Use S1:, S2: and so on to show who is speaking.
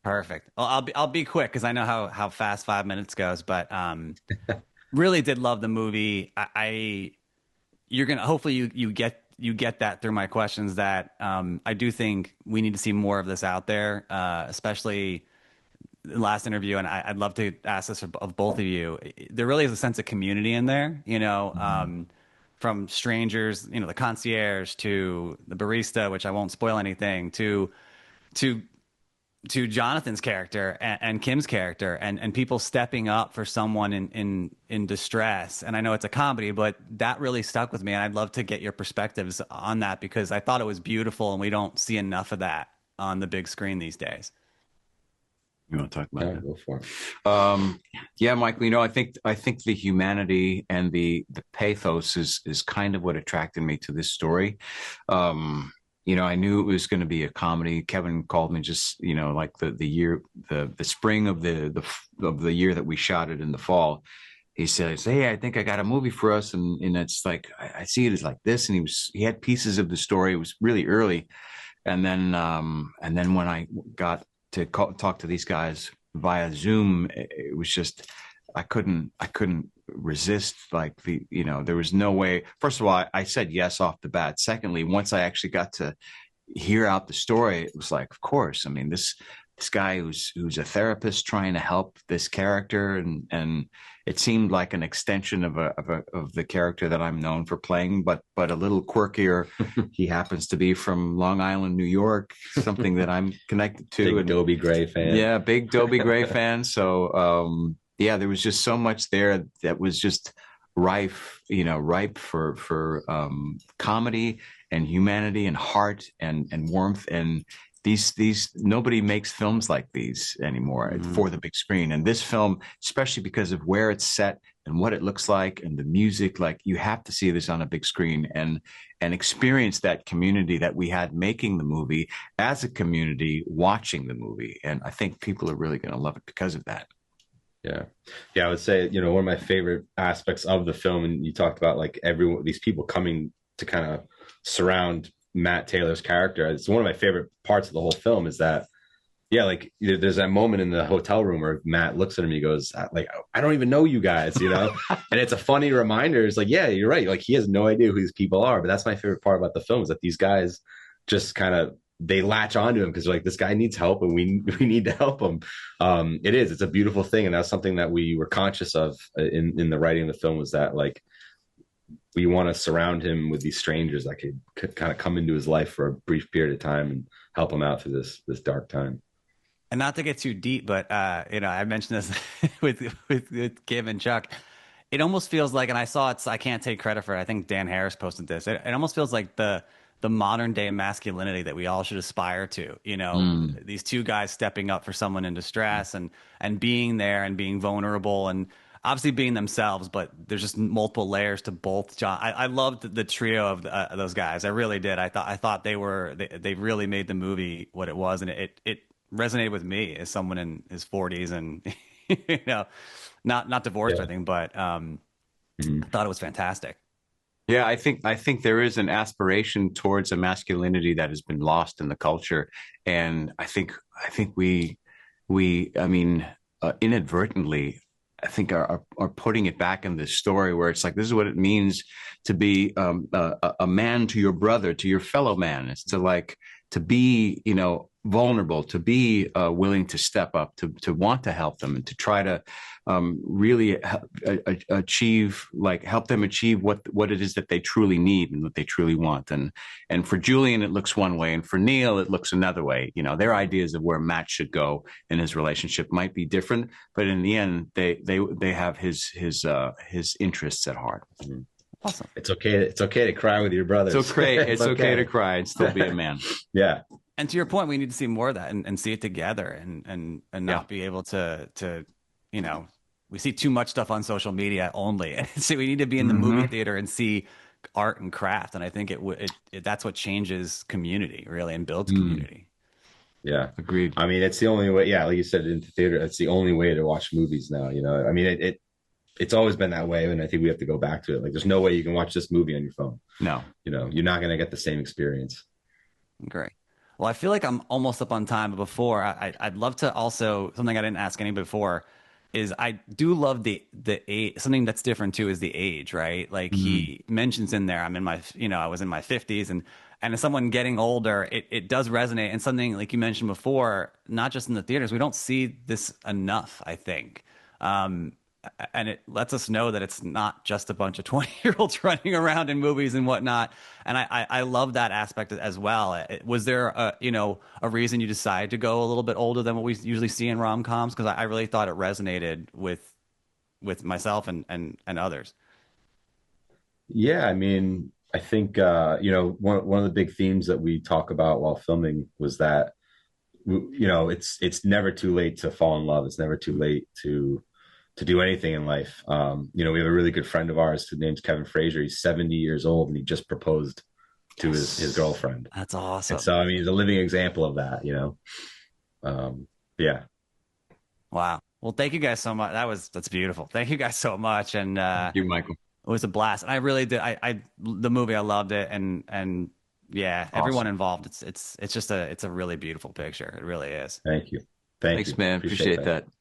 S1: Perfect. Well, I'll be quick because I know how fast 5 minutes goes, but really did love the movie. You're gonna hopefully you get that through my questions that I do think we need to see more of this out there, especially the last interview, and I'd love to ask this of both of you. There really is a sense of community in there,
S2: Mhm.
S1: from strangers, the concierge to the barista, which I won't spoil anything, to Jonathan's character and Kim's character and people stepping up for someone in distress. And I know it's a comedy, but that really stuck with me. And I'd love to get your perspectives on that because I thought it was beautiful and we don't see enough of that on the big screen these days.
S3: You want to talk about
S2: Yeah,
S3: that?
S2: go for it.
S3: Yeah, Michael. I think the humanity and the pathos is kind of what attracted me to this story. I knew it was going to be a comedy. Kevin called me just like the spring of the year that we shot it in the fall. He says, "Hey, I think I got a movie for us," and it's like I see it as like this. And he had pieces of the story. It was really early, and then when I got to talk to these guys via Zoom, it was just I couldn't resist. Like there was no way. First of all, I said yes off the bat. Secondly, once I actually got to hear out the story, it was like, of course. I mean, this guy who's a therapist trying to help this character, and it seemed like an extension of the character that I'm known for playing, but a little quirkier. He happens to be from Long Island, New York, something that I'm connected to.
S2: Big
S3: And
S2: Dobie Gray fan.
S3: yeah, big Dobie Gray fan. So yeah, there was just so much there that was just ripe for comedy and humanity and heart and warmth. And these nobody makes films like these anymore
S1: Mm-hmm.
S3: for the big screen. And this film, especially because of where it's set and what it looks like and the music, like you have to see this on a big screen and experience that community that we had making the movie as a community watching the movie. And I think people are really going to love it because of that.
S2: Yeah. Yeah, I would say, one of my favorite aspects of the film, and you talked about like everyone, these people coming to kind of surround Matt Taylor's character. It's one of my favorite parts of the whole film is that, yeah, like there's that moment in the hotel room where Matt looks at him, he goes, like, I don't even know you guys, and it's a funny reminder. It's like, yeah, you're right. Like he has no idea who these people are, but that's my favorite part about the film is that these guys just kind of they latch onto him because they're like, this guy needs help and we need to help him. It's a beautiful thing. And that's something that we were conscious of in the writing of the film was that like, we want to surround him with these strangers that could kind of come into his life for a brief period of time and help him out through this dark time.
S1: And not to get too deep, but I mentioned this with Kim and Chuck. It almost feels like, and I saw it, so I can't take credit for it. I think Dan Harris posted this. It almost feels like the modern day masculinity that we all should aspire to.
S3: Mm.
S1: These two guys stepping up for someone in distress and being there and being vulnerable and obviously being themselves. But there's just multiple layers to both. John, I loved the trio of those guys. I really did. I thought they really made the movie what it was, and it resonated with me as someone in his 40s and you know not divorced or
S2: Yeah.
S1: anything, but I
S2: Mhm.
S1: thought it was fantastic.
S3: Yeah, I think there is an aspiration towards a masculinity that has been lost in the culture, and I think we I mean inadvertently I think are putting it back in this story where it's like this is what it means to be a man to your brother, to your fellow man. It's to like to be vulnerable, to be willing to step up, to want to help them, and to try to really achieve, like help them achieve what it is that they truly need and what they truly want. And for Julian, it looks one way, and for Neil, it looks another way. Their ideas of where Matt should go in his relationship might be different, but in the end, they have his interests at heart.
S2: Mhm.
S1: Awesome.
S2: It's okay to cry with your brothers.
S3: It's okay.
S2: It's
S3: It's okay to
S2: okay.
S3: cry and still be a man.
S2: Yeah.
S1: And to your point, we need to see more of that and see it together and
S3: Yeah.
S1: not be able to you know we see too much stuff on social media only. So we need to be in the movie
S3: Hmm.
S1: theater and see art and craft. And I think that's what changes community really and builds
S3: Mm,
S1: community.
S2: Yeah.
S3: agreed.
S2: I mean, it's the only way. Yeah, like you said, into theater, it's the only way to watch movies now. I mean, it's always been that way, and I think we have to go back to it. Like, there's no way you can watch this movie on your phone.
S3: No.
S2: You're not going to get the same experience.
S1: Great. Well, I feel like I'm almost up on time, but before I'd love to also something I didn't ask anybody before is I do love the age. Something that's different too is the age, right? Like
S3: Mm.
S1: he mentions in there, I'm in my I was in my 50s, and as someone getting older, it does resonate. And something like you mentioned before, not just in the theaters, we don't see this enough, I think. Um, and it lets us know that it's not just a bunch of 20-year-olds running around in movies and whatnot. And I love that aspect as well. Was there a reason you decided to go a little bit older than what we usually see in rom-coms? Because I really thought it resonated with myself and others.
S2: Yeah, I mean, I think one of the big themes that we talk about while filming was that it's never too late to fall in love. It's never too late to do anything in life. We have a really good friend of ours. His name's Kevin Frazier. He's 70 years old and he just proposed to his
S1: Yes.
S2: girlfriend.
S1: That's
S2: And
S1: awesome.
S2: so, I mean, he's a living example of that. Yeah.
S1: Wow. Well, thank you guys so much. That's beautiful. Thank you guys so much. And
S3: Thank you, Michael.
S1: it was a blast. And I really did. The movie, I loved it. And yeah, everyone
S3: Awesome.
S1: involved. It's just it's a really beautiful picture. It really is.
S2: Thank you. Thank
S3: Thanks,
S2: you.
S3: man.
S2: Appreciate
S3: Appreciate
S2: that.
S3: that.